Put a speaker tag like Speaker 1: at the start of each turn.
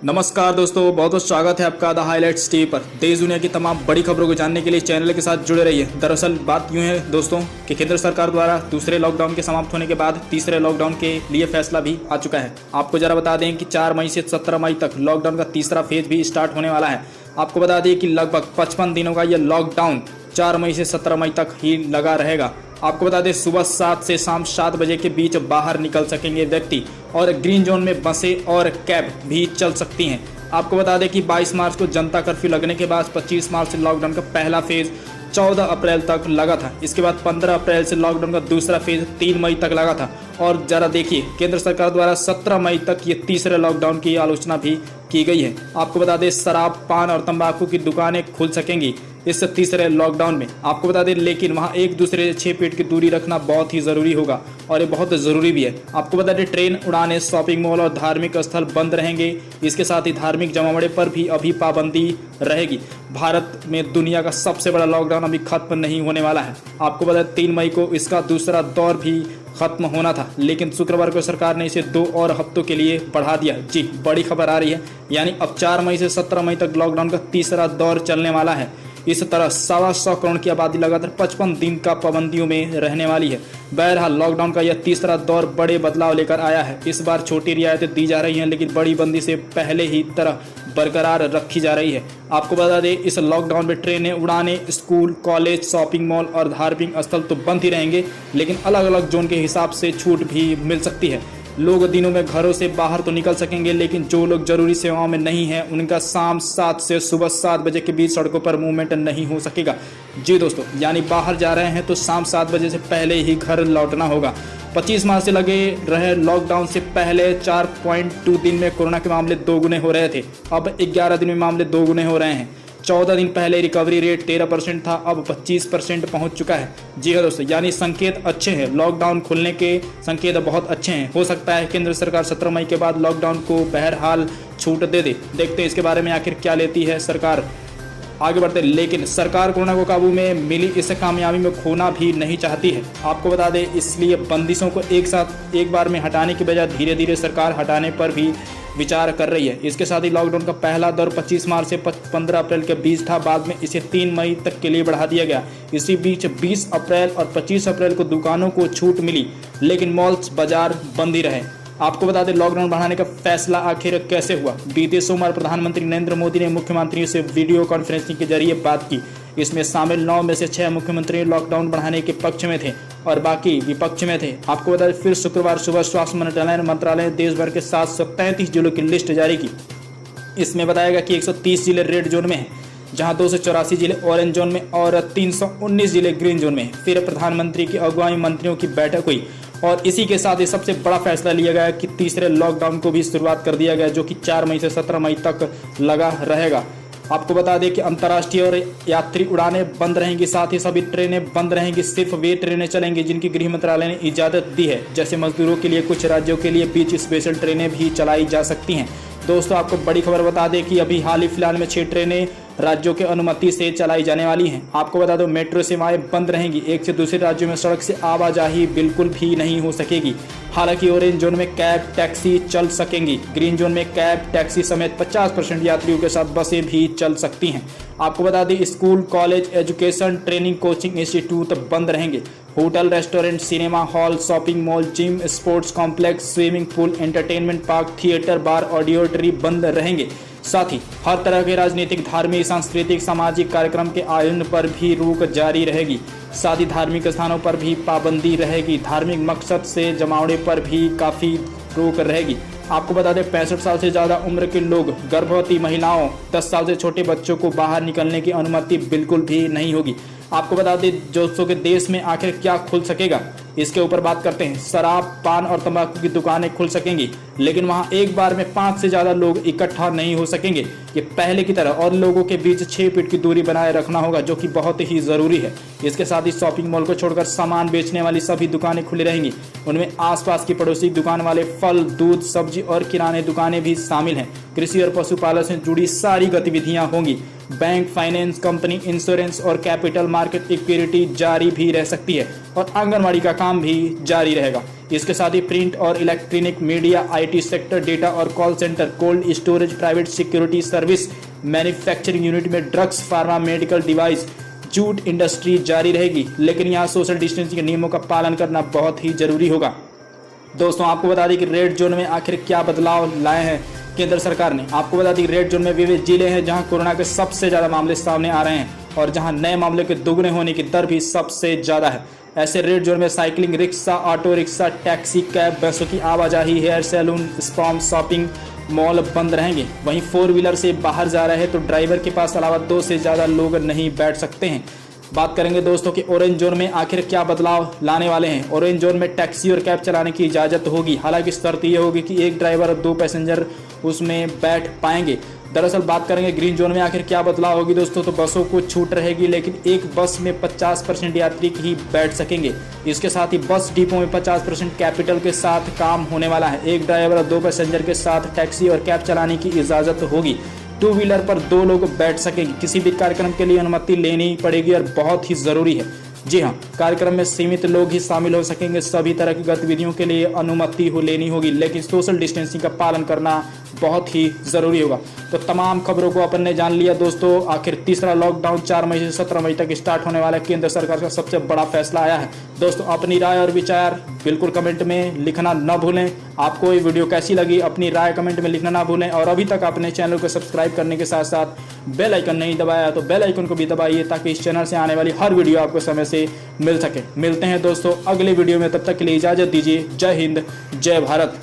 Speaker 1: नमस्कार दोस्तों, बहुत बहुत स्वागत है आपका द हाईलाइट्स टीवी पर। देश दुनिया की तमाम बड़ी खबरों को जानने के लिए चैनल के साथ जुड़े रहिए। दरअसल बात यूं है दोस्तों कि केंद्र सरकार द्वारा दूसरे लॉकडाउन के समाप्त होने के बाद तीसरे लॉकडाउन के लिए फैसला भी आ चुका है। आपको जरा बता दें कि 4 मई से 17 मई तक लॉकडाउन का तीसरा फेज भी स्टार्ट होने वाला है। आपको बता दें कि लगभग 55 दिनों का यह लॉकडाउन 4 मई से 17 मई तक ही लगा रहेगा। आपको बता दें सुबह 7 से शाम 7 बजे के बीच बाहर निकल सकेंगे व्यक्ति और ग्रीन जोन में बसें और कैब भी चल सकती हैं। आपको बता दें कि 22 मार्च को जनता कर्फ्यू लगने के बाद 25 मार्च से लॉकडाउन का पहला फेज 14 अप्रैल तक लगा था। इसके बाद 15 अप्रैल से लॉकडाउन का दूसरा फेज 3 मई तक लगा था। और जरा देखिए, केंद्र सरकार द्वारा 17 मई तक ये तीसरे लॉकडाउन की आलोचना भी की गई है। आपको बता दें शराब, पान और तंबाकू की दुकानें खुल सकेंगी इस तीसरे लॉकडाउन में। आपको बता दें लेकिन वहाँ एक दूसरे से 6 फीट की दूरी रखना बहुत ही ज़रूरी होगा और ये बहुत ज़रूरी भी है। आपको बता दें ट्रेन, उड़ानें, शॉपिंग मॉल और धार्मिक स्थल बंद रहेंगे। इसके साथ ही धार्मिक जमावड़े पर भी अभी पाबंदी रहेगी। भारत में दुनिया का सबसे बड़ा लॉकडाउन अभी खत्म नहीं होने वाला है। आपको बता दें 3 मई को इसका दूसरा दौर भी खत्म होना था, लेकिन शुक्रवार को सरकार ने इसे 2 और हफ्तों के लिए बढ़ा दिया। जी, बड़ी खबर आ रही है, यानी अब 4 मई से 17 मई तक लॉकडाउन का तीसरा दौर चलने वाला है। इस तरह 125 करोड़ की आबादी लगातार 55 दिन का पाबंदियों में रहने वाली है। बहरहाल लॉकडाउन का यह तीसरा दौर बड़े बदलाव लेकर आया है। इस बार छोटी रियायतें दी जा रही हैं, लेकिन बड़ी बंदी से पहले ही तरह बरकरार रखी जा रही है। आपको बता दें इस लॉकडाउन में ट्रेनें, उड़ानें, स्कूल, कॉलेज, शॉपिंग मॉल और धार्मिक स्थल तो बंद ही रहेंगे, लेकिन अलग अलग जोन के हिसाब से छूट भी मिल सकती है। लोग दिनों में घरों से बाहर तो निकल सकेंगे, लेकिन जो लोग जरूरी सेवाओं में नहीं हैं उनका शाम 7 से सुबह 7 बजे के बीच सड़कों पर मूवमेंट नहीं हो सकेगा। जी दोस्तों, यानी बाहर जा रहे हैं तो शाम 7 बजे से पहले ही घर लौटना होगा। 25 मार्च से लगे रहे लॉकडाउन से पहले 4.2 दिन में कोरोना के मामले 2 गुने हो रहे थे, अब 11 दिन में मामले 2 गुने हो रहे हैं। 14 दिन पहले रिकवरी रेट 13% था, अब 25% पहुंच चुका है। जी हाँ दोस्तों, यानी संकेत अच्छे हैं, लॉकडाउन खुलने के संकेत बहुत अच्छे हैं। हो सकता है केंद्र सरकार 17 मई के बाद लॉकडाउन को बहरहाल छूट दे दे। देखते हैं इसके बारे में आखिर क्या लेती है सरकार। आगे बढ़ते, लेकिन सरकार कोरोना को काबू में मिली इस कामयाबी में खोना भी नहीं चाहती है। आपको बता दें इसलिए बंदिशों को एक बार में हटाने की बजाय धीरे धीरे सरकार हटाने पर भी विचार कर रही है। इसके साथ ही लॉकडाउन का पहला दौर 25 मार्च से 15 अप्रैल के बीच था, बाद में इसे 3 मई तक के लिए बढ़ा दिया गया। इसी बीच 20 अप्रैल और 25 अप्रैल को दुकानों को छूट मिली, लेकिन मॉल्स, बाजार बंद ही रहे। आपको बता दें लॉकडाउन बढ़ाने का फैसला आखिर कैसे हुआ। बीते सोमवार प्रधानमंत्री नरेंद्र मोदी ने मुख्यमंत्रियों से वीडियो कॉन्फ्रेंसिंग के जरिए बात की। इसमें शामिल 9 में से 6 मुख्यमंत्री लॉकडाउन बढ़ाने के पक्ष में थे और बाकी विपक्ष में थे। आपको बता दें फिर शुक्रवार सुबह स्वास्थ्य मंत्रालय ने देश भर के 733 जिलों की लिस्ट जारी की। इसमें बताया गया कि 130 जिले रेड जोन में हैं, जहां 284 जिले ऑरेंज जोन में और 319 जिले ग्रीन जोन में हैं। फिर प्रधानमंत्री की अगुवाई मंत्रियों की बैठक हुई और इसी के साथ ही सबसे बड़ा फैसला लिया गया कि तीसरे लॉकडाउन को भी शुरुआत कर दिया गया, जो कि 4 मई से 17 मई तक लगा रहेगा। आपको बता दें कि अंतर्राष्ट्रीय और यात्री उड़ानें बंद रहेंगी, साथ ही सभी ट्रेनें बंद रहेंगी। सिर्फ वे ट्रेनें चलेंगी जिनकी गृह मंत्रालय ने इजाज़त दी है, जैसे मजदूरों के लिए कुछ राज्यों के लिए बीच स्पेशल ट्रेनें भी चलाई जा सकती हैं। दोस्तों आपको बड़ी खबर बता दें कि अभी हाल ही फिलहाल में 6 ट्रेनें राज्यों के अनुमति से चलाई जाने वाली हैं। आपको बता दो मेट्रो सेवाएं बंद रहेंगी, एक से दूसरे राज्यों में सड़क से आवाजाही बिल्कुल भी नहीं हो सकेगी। हालांकि ऑरेंज जोन में कैब, टैक्सी चल सकेंगी। ग्रीन जोन में कैब, टैक्सी समेत 50% यात्रियों के साथ बसें भी चल सकती हैं। आपको बता दें school, college, education, training, coaching institute बंद रहेंगे। Hotel, restaurant, cinema hall, shopping mall, gym, sports complex, swimming pool, entertainment park, theatre, bar, auditorium बंद रहेंगे। साथ ही हर तरह के राजनीतिक, धार्मिक, सांस्कृतिक, सामाजिक कार्यक्रम के आयोजन पर भी रोक जारी रहेगी। साथ ही धार्मिक स्थानों पर भी पाबंदी रहेगी। धार्मिक मकसद से जमावड़े पर भी काफ़ी रोक रहेगी। आपको बता दें 65 साल से ज़्यादा उम्र के लोग, गर्भवती महिलाओं, 10 साल से छोटे बच्चों को बाहर निकलने की अनुमति बिल्कुल भी नहीं होगी। आपको बता दें दोस्तों के देश में आखिर क्या खुल सकेगा, इसके ऊपर बात करते हैं। शराब, पान और तंबाकू की दुकानें खुल सकेंगी, लेकिन वहां एक बार में 5 से ज़्यादा लोग इकट्ठा नहीं हो सकेंगे। ये पहले की तरह और लोगों के बीच 6 फीट की दूरी बनाए रखना होगा, जो कि बहुत ही ज़रूरी है। इसके साथ ही शॉपिंग मॉल को छोड़कर सामान बेचने वाली सभी दुकानें खुली रहेंगी। उनमें आसपास की पड़ोसी दुकान वाले फल, दूध, सब्जी और किराने दुकानें भी शामिल हैं। कृषि और पशुपालन से जुड़ी सारी गतिविधियां होंगी। बैंक, फाइनेंस कंपनी, इंश्योरेंस और कैपिटल मार्केट इक्विटी जारी भी रह सकती है और आंगनबाड़ी का काम भी जारी रहेगा। इसके साथ ही प्रिंट और electronic media, IT sector, data और call centre, cold storage, private security service, manufacturing unit में drugs, pharma, medical device, jute industry जारी रहेगी, लेकिन यहाँ सोशल डिस्टेंसिंग के नियमों का पालन करना बहुत ही जरूरी होगा। दोस्तों आपको बता दें कि रेड जोन में आखिर क्या बदलाव लाए हैं केंद्र सरकार ने। आपको बता दें रेड जोन में वे जिले हैं जहां कोरोना के सबसे ज्यादा मामले सामने आ रहे हैं और जहां नए मामले के दोगुने होने की दर भी सबसे ज्यादा है। ऐसे रेड जोन में cycling, rickshaw, auto rickshaw, taxi, cab, बसों की आवाजाही, hair salon, spa, shopping mall बंद रहेंगे। वहीं 4 व्हीलर से बाहर जा रहे हैं तो ड्राइवर के पास अलावा 2 से ज़्यादा लोग नहीं बैठ सकते हैं। बात करेंगे दोस्तों कि ऑरेंज जोन में आखिर क्या बदलाव लाने वाले हैं। ऑरेंज जोन में टैक्सी और कैब चलाने की इजाज़त होगी, हालांकि शर्त यह होगी कि एक ड्राइवर और 2 पैसेंजर उसमें बैठ पाएंगे। दरअसल बात करेंगे ग्रीन जोन में आखिर क्या बदलाव होगी दोस्तों, तो बसों को छूट रहेगी, लेकिन एक बस में 50% यात्री ही बैठ सकेंगे। इसके साथ ही बस डिपो में 50% कैपिटल के साथ काम होने वाला है। एक ड्राइवर और 2 पैसेंजर के साथ टैक्सी और कैब चलाने की इजाज़त होगी। 2 व्हीलर पर 2 लोग बैठ सकेंगे। किसी भी कार्यक्रम के लिए अनुमति लेनी पड़ेगी और बहुत ही ज़रूरी है। जी हाँ, कार्यक्रम में सीमित लोग ही शामिल हो सकेंगे। सभी तरह की गतिविधियों के लिए अनुमति लेनी होगी, लेकिन सोशल डिस्टेंसिंग का पालन करना बहुत ही ज़रूरी होगा। तो तमाम खबरों को अपन ने जान लिया दोस्तों। आखिर तीसरा लॉकडाउन 4 मई से 17 मई तक स्टार्ट होने वाला है। केंद्र सरकार का सबसे बड़ा फैसला आया है। दोस्तों अपनी राय और विचार बिल्कुल कमेंट में लिखना न भूलें। आपको ये वीडियो कैसी लगी अपनी राय कमेंट में लिखना ना भूलें। और अभी तक अपने चैनल को सब्सक्राइब करने के साथ साथ बेल आइकन नहीं दबाया तो बेल आइकन को भी दबाइए, ताकि इस चैनल से आने वाली हर वीडियो आपको समय से मिल सके। मिलते हैं दोस्तों अगले वीडियो में, तब तक के लिए इजाज़त दीजिए। जय हिंद, जय भारत।